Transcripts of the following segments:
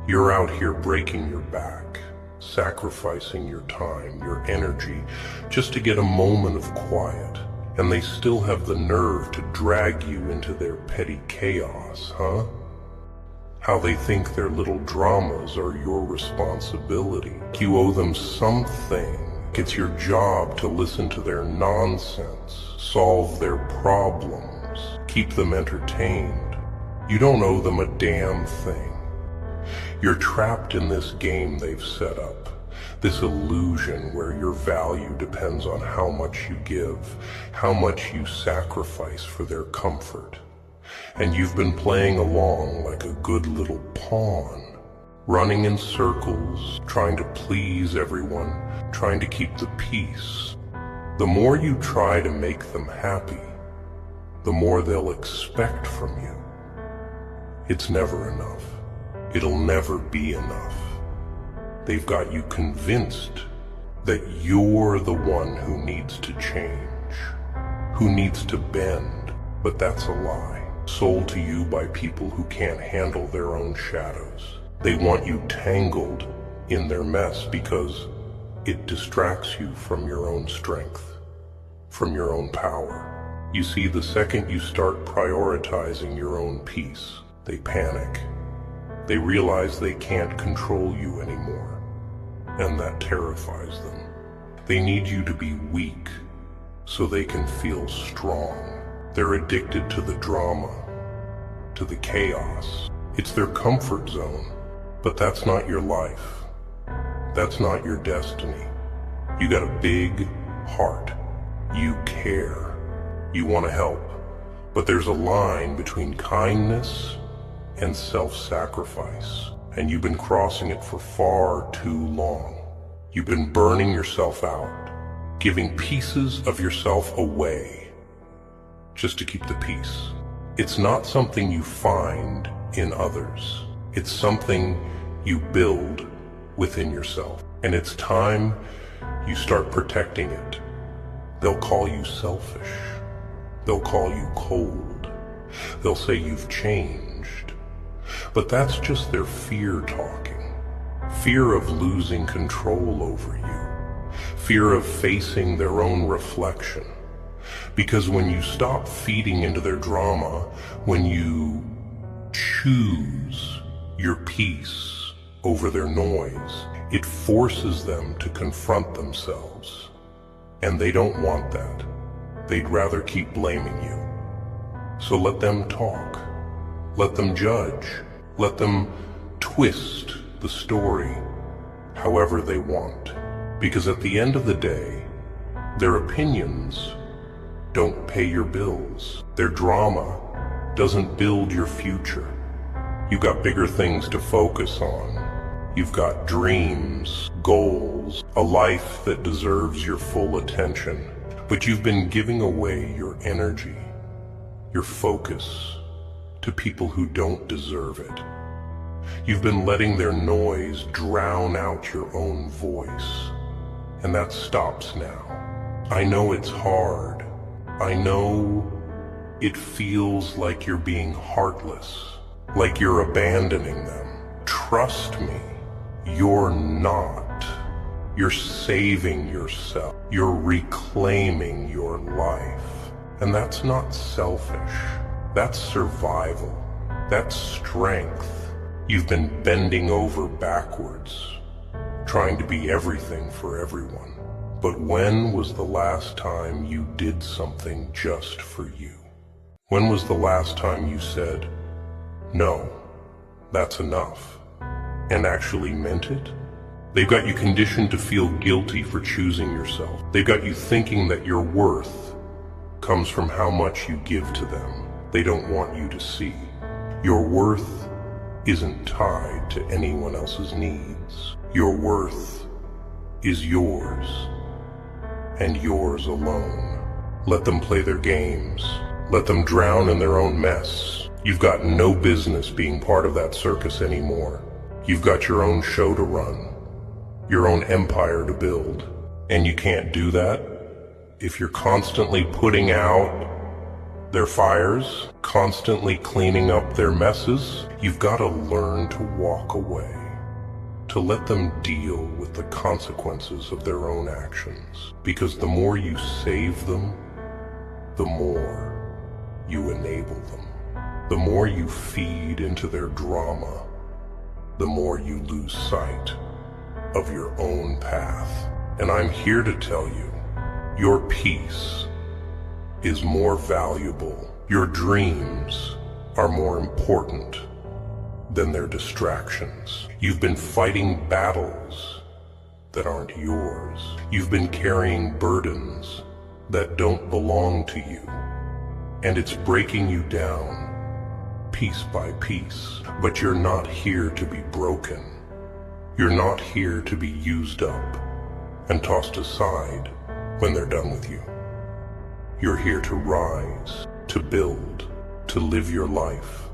You're out here breaking your back, sacrificing your time, your energy, just to get a moment of quiet. And they still have the nerve to drag you into their petty chaos, huh? How they think their little dramas are your responsibility. You owe them something. It's your job to listen to their nonsense, solve their problems, keep them entertained. You don't owe them a damn thing. You're trapped in this game they've set up, this illusion where your value depends on how much you give, how much you sacrifice for their comfort. And you've been playing along like a good little pawn, running in circles, trying to please everyone, trying to keep the peace. The more you try to make them happy, the more they'll expect from you. It's never enough. It'll never be enough. They've got you convinced that you're the one who needs to change, who needs to bend, but that's a lie, sold to you by people who can't handle their own shadows. They want you tangled in their mess because it distracts you from your own strength, from your own power. You see, the second you start prioritizing your own peace, they panic. They realize they can't control you anymore, and that terrifies them. They need you to be weak so they can feel strong. They're addicted to the drama, to the chaos. It's their comfort zone, but that's not your life. That's not your destiny. You got a big heart. You care. You want to help. But there's a line between kindness and self-sacrifice, and you've been crossing it for far too long. You've been burning yourself out, giving pieces of yourself away just to keep the peace. It's not something you find in others. It's something you build within yourself, and it's time you start protecting it. They'll call you selfish. They'll call you cold. They'll say you've changed. But that's just their fear talking. Fear of losing control over you. Fear of facing their own reflection. Because when you stop feeding into their drama, when you choose your peace over their noise, it forces them to confront themselves. And they don't want that. They'd rather keep blaming you. So let them talk. Let them judge. Let them twist the story however they want. Because at the end of the day, their opinions don't pay your bills. Their drama doesn't build your future. You've got bigger things to focus on. You've got dreams, goals, a life that deserves your full attention. But you've been giving away your energy, your focus, to people who don't deserve it. You've been letting their noise drown out your own voice, and that stops now. I know it's hard. I know it feels like you're being heartless, like you're abandoning them. Trust me, you're not. You're saving yourself. You're reclaiming your life. And that's not selfish. That's survival. That's strength. You've been bending over backwards, trying to be everything for everyone. But when was the last time you did something just for you? When was the last time you said, "No, that's enough," and actually meant it? They've got you conditioned to feel guilty for choosing yourself. They've got you thinking that your worth comes from how much you give to them. They don't want you to see. Your worth isn't tied to anyone else's needs. Your worth is yours, and yours alone. Let them play their games. Let them drown in their own mess. You've got no business being part of that circus anymore. You've got your own show to run, your own empire to build. And you can't do that if you're constantly putting out their fires, constantly cleaning up their messes. You've got to learn to walk away, to let them deal with the consequences of their own actions. Because the more you save them, the more you enable them. The more you feed into their drama, the more you lose sight of your own path. And I'm here to tell you, your peace is more valuable. Your dreams are more important than their distractions. You've been fighting battles that aren't yours. You've been carrying burdens that don't belong to you. And it's breaking you down piece by piece. But you're not here to be broken. You're not here to be used up and tossed aside when they're done with you. You're here to rise, to build, to live your life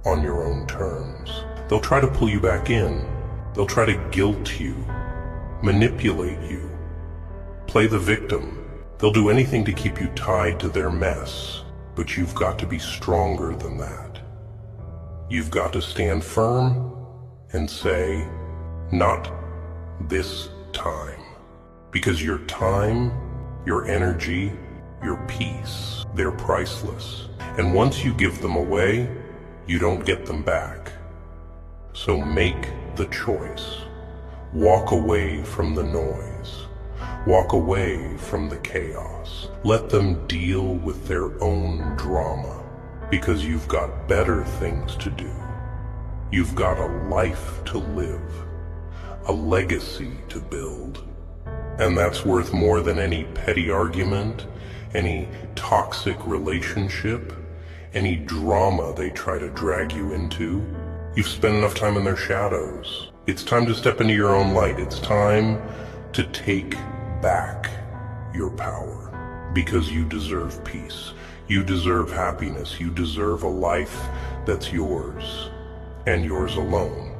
on your own terms. They'll try to pull you back in. They'll try to guilt you, manipulate you, play the victim. They'll do anything to keep you tied to their mess, but you've got to be stronger than that. You've got to stand firm and say, not this time. Because your time, your energy, your peace, they're priceless. And once you give them away, you don't get them back. So make the choice. Walk away from the noise. Walk away from the chaos. Let them deal with their own drama, because you've got better things to do. You've got a life to live, a legacy to build. And that's worth more than any petty argument, any toxic relationship, any drama they try to drag you into. You've spent enough time in their shadows. It's time to step into your own light. It's time to take back your power, because you deserve peace. You deserve happiness. You deserve a life that's yours and yours alone.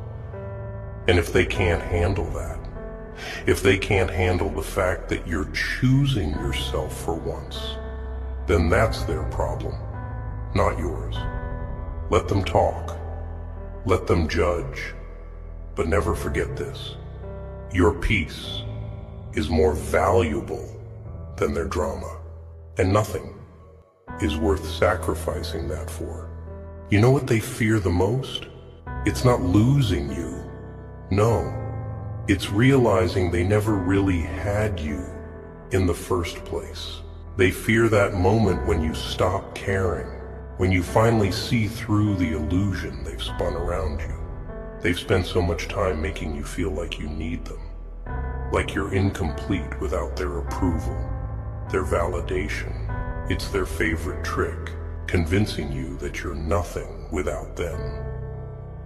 And if they can't handle that, if they can't handle the fact that you're choosing yourself for once, then that's their problem, not yours. Let them talk. Let them judge. But never forget this. Your peace is more valuable than their drama. And nothing is worth sacrificing that for. You know what they fear the most? It's not losing you. No. It's realizing they never really had you in the first place. They fear that moment when you stop caring, when you finally see through the illusion they've spun around you. They've spent so much time making you feel like you need them, like you're incomplete without their approval, their validation. It's their favorite trick, convincing you that you're nothing without them.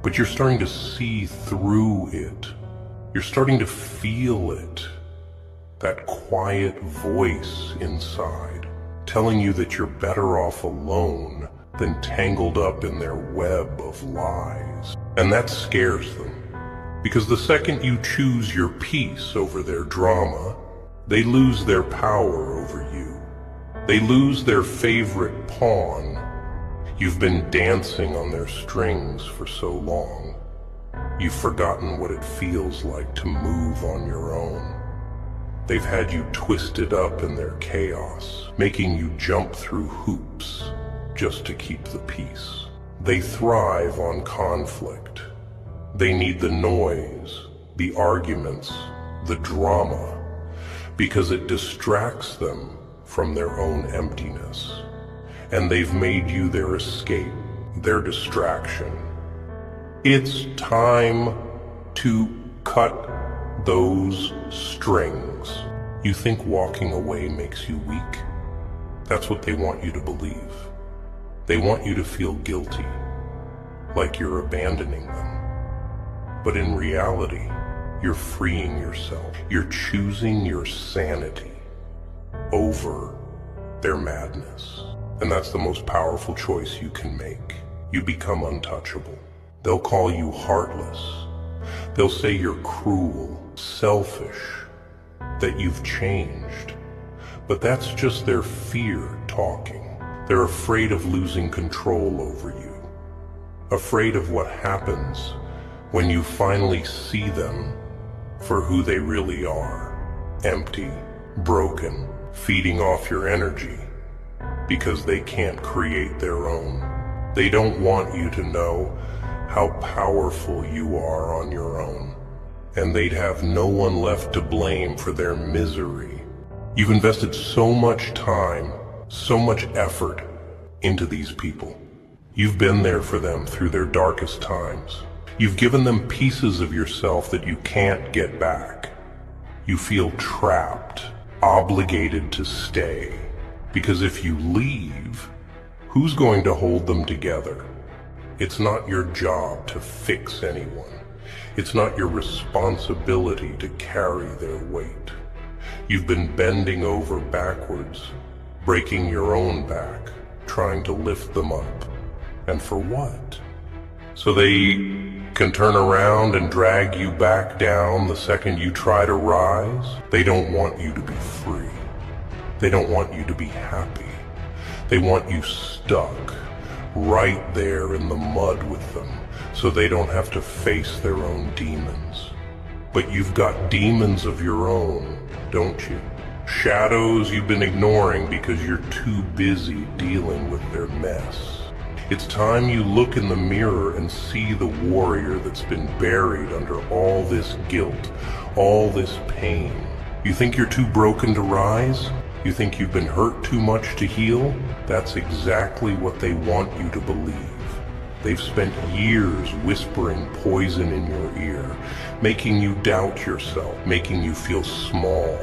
But you're starting to see through it. You're starting to feel it, that quiet voice inside, telling you that you're better off alone than tangled up in their web of lies. And that scares them, because the second you choose your peace over their drama, they lose their power over you. They lose their favorite pawn. You've been dancing on their strings for so long. You've forgotten what it feels like to move on your own. They've had you twisted up in their chaos, making you jump through hoops just to keep the peace. They thrive on conflict. They need the noise, the arguments, the drama, because it distracts them from their own emptiness. And they've made you their escape, their distraction. It's time to cut those strings. You think walking away makes you weak? That's what they want you to believe. They want you to feel guilty, like you're abandoning them. But in reality, you're freeing yourself. You're choosing your sanity over their madness. And that's the most powerful choice you can make. You become untouchable. They'll call you heartless. They'll say you're cruel, selfish, that you've changed. But that's just their fear talking. They're afraid of losing control over you, afraid of what happens when you finally see them for who they really are, empty, broken, feeding off your energy because they can't create their own. They don't want you to know how powerful you are on your own, and they'd have no one left to blame for their misery. You've invested so much time, so much effort into these people. You've been there for them through their darkest times. You've given them pieces of yourself that you can't get back. You feel trapped, obligated to stay, because if you leave, who's going to hold them together? It's not your job to fix anyone. It's not your responsibility to carry their weight. You've been bending over backwards, breaking your own back, trying to lift them up. And for what? So they can turn around and drag you back down the second you try to rise? They don't want you to be free. They don't want you to be happy. They want you stuck right there in the mud with them so they don't have to face their own demons. But you've got demons of your own, don't you? Shadows you've been ignoring because you're too busy dealing with their mess. It's time you look in the mirror and see the warrior that's been buried under all this guilt, all this pain. You think you're too broken to rise? You think you've been hurt too much to heal? That's exactly what they want you to believe. They've spent years whispering poison in your ear, making you doubt yourself, making you feel small.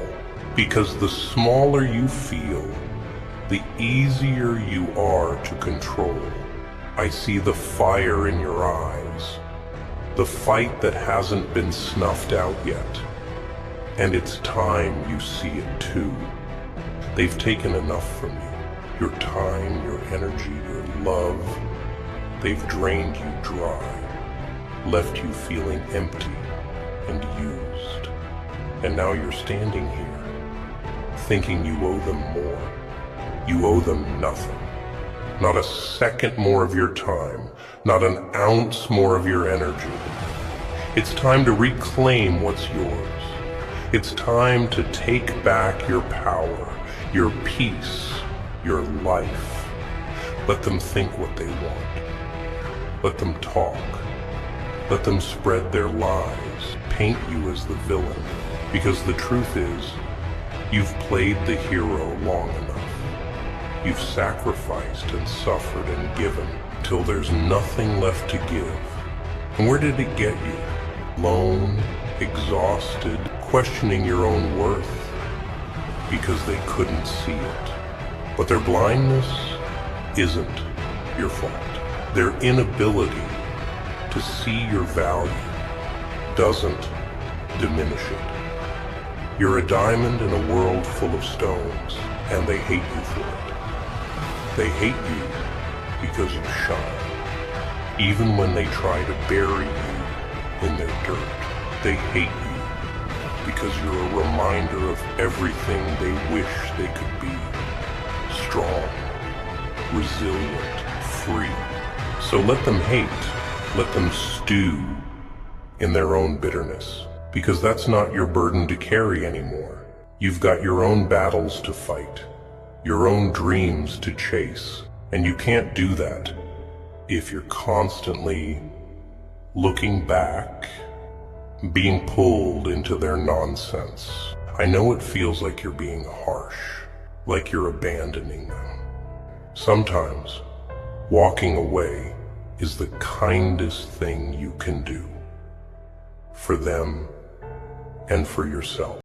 Because the smaller you feel, the easier you are to control. I see the fire in your eyes, the fight that hasn't been snuffed out yet. And it's time you see it too. They've taken enough from you. Your time, your energy, your love. They've drained you dry, left you feeling empty and used. And now you're standing here, thinking you owe them more. You owe them nothing. Not a second more of your time, not an ounce more of your energy. It's time to reclaim what's yours. It's time to take back your power, your peace, your life. Let them think what they want. Let them talk. Let them spread their lies, paint you as the villain. Because the truth is, you've played the hero long enough. You've sacrificed and suffered and given till there's nothing left to give. And where did it get you? Alone, exhausted, questioning your own worth because they couldn't see it. But their blindness isn't your fault. Their inability to see your value doesn't diminish it. You're a diamond in a world full of stones, and they hate you for it. They hate you because you shine. Even when they try to bury you in their dirt, they hate you because you're a reminder of everything they wish they could be. Strong, resilient, free. So let them hate, let them stew in their own bitterness, because that's not your burden to carry anymore. You've got your own battles to fight, your own dreams to chase, and you can't do that if you're constantly looking back, being pulled into their nonsense. I know it feels like you're being harsh, like you're abandoning them. Sometimes walking away is the kindest thing you can do for them and for yourself.